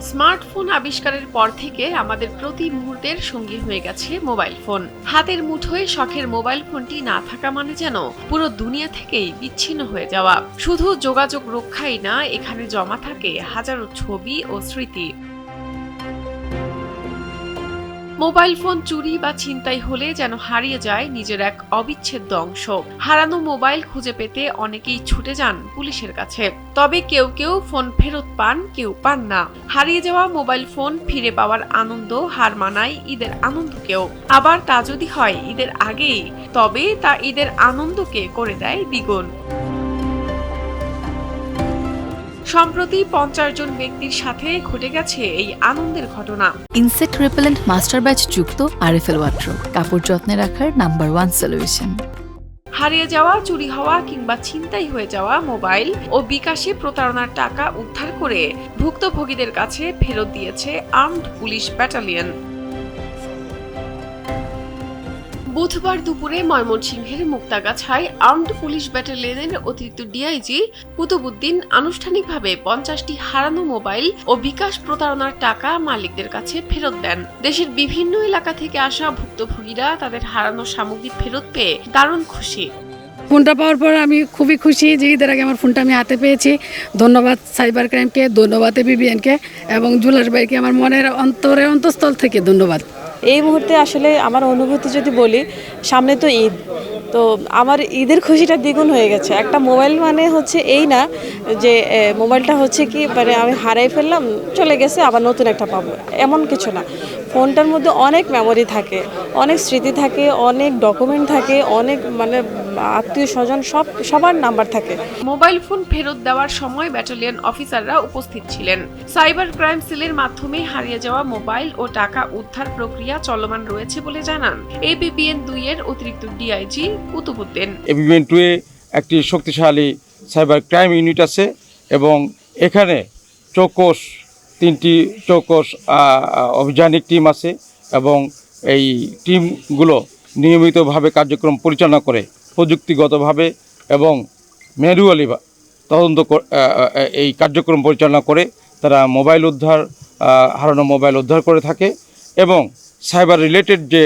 Smartphone আবিষ্কারের পর থেকে আমাদের প্রতি মুহূর্তের সঙ্গী হয়ে গেছে মোবাইল ফোন। হাতের মুঠোয় শখের মোবাইল ফোনটি না থাকা মানে যেন পুরো দুনিয়া থেকেই বিচ্ছিন্ন হয়ে যাওয়া। শুধু যোগাযোগ রক্ষাই না, এখানে জমা থাকে হাজারো ছবি ও স্মৃতি। মোবাইল ফোন চুরি বা ছিনতাই হলে যেন হারিয়ে যায় নিজের এক অবিচ্ছেদ্য অংশ। হারানো মোবাইল খুঁজে পেতে অনেকেই ছুটে যান পুলিশের কাছে, তবে কেউ কেউ ফোন ফেরত পান, কেউ পান না। হারিয়ে যাওয়া মোবাইল ফোন ফিরে পাওয়ার আনন্দ হার মানায় ঈদের আনন্দকেও। আবার তা যদি হয় ঈদের আগেই, তবে তা ঈদের আনন্দকে করে দেয় দ্বিগুণ। সম্প্রতি 50 জন ব্যক্তির সাথে ঘটে গেছে এই আনন্দের ঘটনা। ইনসেক্ট রিপেলেন্ট মাস্টার ব্যাচ যুক্ত আরএফএল ওয়ার্ড্রোব, কাপড় যত্নে রাখার নাম্বার 1 সলিউশন। হারিয়ে যাওয়া, চুরি হওয়া কিংবা ছিনতাই হয়ে যাওয়া মোবাইল ও বিকাশে প্রতারণার টাকা উদ্ধার করে ভুক্তভোগীদের কাছে ফেরত দিয়েছে আর্মড পুলিশ ব্যাটালিয়ন। বুধবার দুপুরে ময়মনসিংহের মুক্তাগাছায় আর্মড পুলিশ ব্যাটালিয়নের অতিরিক্ত ডিআইজি কুতুবুদ্দিন আনুষ্ঠানিকভাবে 50টি হারানো মোবাইল ও বিকাশ প্রতারণার টাকা মালিকদের কাছে ফেরত দেন। দেশের বিভিন্ন এলাকা থেকে আসা ভুক্তভোগীরা তাদের হারানো সামগ্রী ফেরত পেয়ে দারুণ খুশি। ফোনটা পাওয়ার পর আমি খুবই খুশি যে ঈদের আগে আমার ফোনটা আমি হাতে পেয়েছি। ধন্যবাদ সাইবার ক্রাইমকে, ধন্যবাদ এবিবিএনকে এবং জুলাস ভাইকে আমার মনের অন্তঃস্থল থেকে ধন্যবাদ। এই মুহূর্তে আসলে আমার অনুভূতি যদি বলি, সামনে তো ঈদ, তো আমার ঈদের খুশিটা দ্বিগুণ হয়ে গেছে। একটা মোবাইল মানে হচ্ছে এই না যে মোবাইলটা হচ্ছে কি মানে আমি হারাই ফেললাম, চলে গেছে, আবার নতুন একটা পাবো, এমন কিছু না। ফোনটার মধ্যে অনেক মেমোরি থাকে, অনেক স্মৃতি থাকে, অনেক ডকুমেন্ট থাকে, অনেক মানে আত্মীয় স্বজন সবার নাম্বার থাকে। মোবাইল ফোন ফেরত দেওয়ার সময় ব্যাটালিয়ন অফিসাররা উপস্থিত ছিলেন। সাইবার ক্রাইম সেলের মাধ্যমে হারিয়ে যাওয়া মোবাইল ও টাকা উদ্ধার প্রক্রিয়া চলমান রয়েছে বলে জানান এবিবিএন 2 এর অতিরিক্ত ডিআইজি কুতুবুদ্দিন। এবিবিএন 2 এ একটি শক্তিশালী সাইবার ক্রাইম ইউনিট আছে এবং এখানে তিনটি চৌকস অভিযানিক টিম আছে এবং এই টিমগুলো নিয়মিতভাবে কার্যক্রম পরিচালনা করে প্রযুক্তিগতভাবে এবং ম্যানুয়ালি তদন্ত এই কার্যক্রম পরিচালনা করে তারা মোবাইল উদ্ধার, হারানো মোবাইল উদ্ধার করে থাকে এবং সাইবার রিলেটেড যে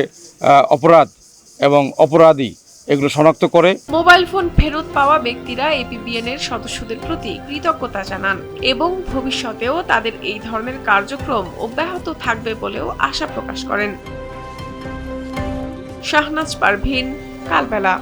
অপরাধ এবং অপরাধী এগুলো শনাক্ত করে। মোবাইল ফোন ফেরত পাওয়া ব্যক্তিরা এপিবিএন এর সদস্যদের প্রতি কৃতজ্ঞতা জানান এবং ভবিষ্যতেও তাদের এই ধরনের কার্যক্রম অব্যাহত থাকবে বলেও আশা প্রকাশ করেন। শাহনাজ পারভীন, কালবেলা।